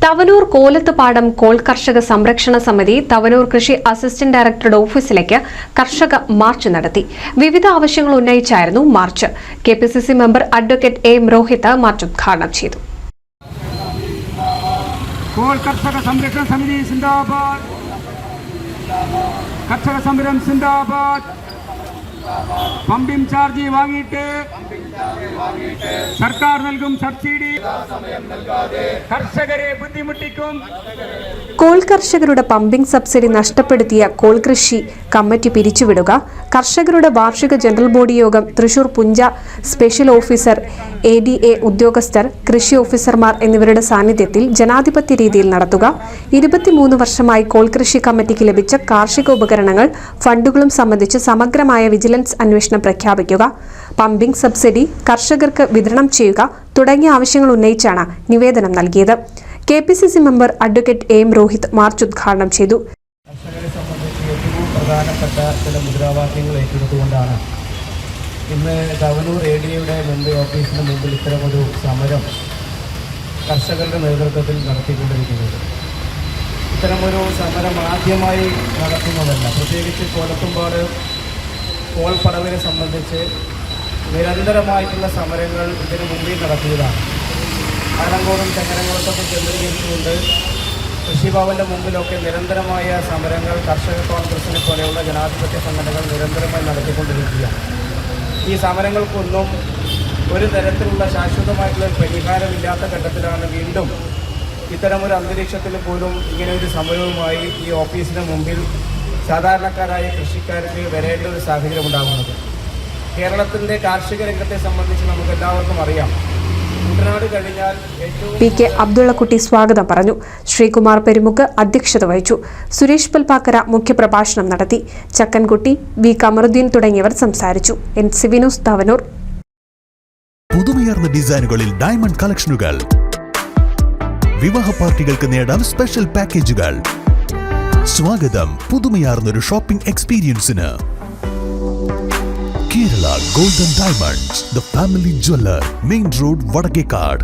Thavanur കോലത്തുപാടം call കർഷക സംരക്ഷണ സമിതി തവനൂർ കൃഷി അസിസ്റ്റന്റ് ഡയറക്ടറുടെ ഓഫീസിലേക്ക് കർഷക മാർച്ച് നടത്തി. വിവിധ ആവശ്യങ്ങൾ ഉന്നയിച്ചായിരുന്നു march. KPCC member advocate M Rohit march ഉദ്ഘാടനം ചെയ്തു. കോൾ കർഷക സംരക്ഷണ സമിതി സിന്ദാബാദ്, കർഷക സമരം സിന്ദാബാദ്. പമ്പിംഗ് ചാർജ് വാങ്ങിയിട്ട് സർക്കാർ നൽകും സബ്സിഡി കർഷകരെ ബുദ്ധിമുട്ടിക്കും. കോൾ കർഷകരുടെ പമ്പിംഗ് സബ്സിഡി നഷ്ടപ്പെടുത്തിയ കോൾ കൃഷി കമ്മിറ്റി പിരിച്ചുവിടുക, കർഷകരുടെ വാർഷിക ജനറൽ ബോഡി യോഗം തൃശൂർ പുഞ്ച സ്പെഷ്യൽ ഓഫീസർ, ADA ഉദ്യോഗസ്ഥർ, കൃഷി ഓഫീസർമാർ എന്നിവരുടെ സാന്നിധ്യത്തിൽ ജനാധിപത്യ രീതിയിൽ നടത്തുക, 23 വർഷമായി കോൾ കൃഷി കമ്മിറ്റിക്ക് ലഭിച്ച കാർഷിക ഉപകരണങ്ങൾ ഫണ്ടുകളും സംബന്ധിച്ച് സമഗ്രമായ വിജിലൻസ് അന്വേഷണം പ്രഖ്യാപിക്കുക, പമ്പിംഗ് സബ്സിഡി കർഷകർക്ക് വിതരണം ചെയ്യുക തുടങ്ങിയ ആവശ്യങ്ങൾ ഉന്നയിച്ചാണ് നിവേദനം നൽകിയത്. KPCC member advocate M Rohit march ഉദ്ഘാടനം ചെയ്തു. കർഷകരെ സംബന്ധിച്ച് ഏറ്റവും പ്രധാനപ്പെട്ട ചില മുദ്രാവാക്യങ്ങൾ ഏറ്റെടുത്തുകൊണ്ടാണ് ഇന്ന് തവനൂർ ADAയുടെ മുംബൈ ഓഫീസിന് മുമ്പിൽ ഇത്തരമൊരു സമരം കർഷകരുടെ നേതൃത്വത്തിൽ നടത്തിക്കൊണ്ടിരിക്കുന്നത്. ഇത്തരമൊരു സമരം ആദ്യമായി നടത്തുന്നതല്ല. പ്രത്യേകിച്ച് കോലത്തുപാട് കോൾ പടവിനെ സംബന്ധിച്ച് നിരന്തരമായിട്ടുള്ള സമരങ്ങൾ ഇതിനു മുമ്പിൽ നടത്തിയതാണ്. ആലങ്കോടും ചെങ്ങരംകുളത്തൊക്കെ കേന്ദ്രീകരിച്ചുകൊണ്ട് കൃഷിഭവൻ്റെ മുമ്പിലൊക്കെ നിരന്തരമായ സമരങ്ങൾ കർഷക കോൺഗ്രസിനെ പോലെയുള്ള ജനാധിപത്യ സംഘടനകൾ നിരന്തരമായി നടത്തിക്കൊണ്ടിരിക്കുകയാണ്. ഈ സമരങ്ങൾക്കൊന്നും ഒരു തരത്തിലുള്ള ശാശ്വതമായിട്ടുള്ള പരിഹാരമില്ലാത്ത ഘട്ടത്തിലാണ് വീണ്ടും ഇത്തരമൊരു അന്തരീക്ഷത്തിൽ പോലും ഇങ്ങനെ ഒരു സമരവുമായി ഈ ഓഫീസിന് മുമ്പിൽ സാധാരണക്കാരായ കൃഷിക്കാർക്ക് വരേണ്ട ഒരു സാഹചര്യം ഉണ്ടാകുന്നത്. കേരളത്തിൻ്റെ കാർഷിക രംഗത്തെ സംബന്ധിച്ച് നമുക്ക് എല്ലാവർക്കും അറിയാം. കുട്ടനാട് കഴിഞ്ഞാൽ PK അബ്ദുള്ളക്കുട്ടി സ്വാഗതം പറഞ്ഞു. ശ്രീകുമാർ പെരുമുക്ക് അധ്യക്ഷത വഹിച്ചു. സുരേഷ് പൽപാക്കര മുഖ്യപ്രഭാഷണം നടത്തി. ചക്കൻകുട്ടി, V കമറുദ്ദീൻ തുടങ്ങിയവർ സംസാരിച്ചു. NCV news Thavanur. പുതുമയാർന്ന ഡിസൈനുകളിൽ ഡയമണ്ട് കളക്ഷനുകൾ, വിവാഹ പാർട്ടികൾക്ക് നേടാൻ സ്പെഷ്യൽ പാക്കേജുകൾ. സ്വാഗതം പുതുമയാർന്നൊരു ഷോപ്പിംഗ് എക്സ്പീരിയൻസിന്. Kerala Golden Diamonds, the family jeweler, Main Road, Vadakekad.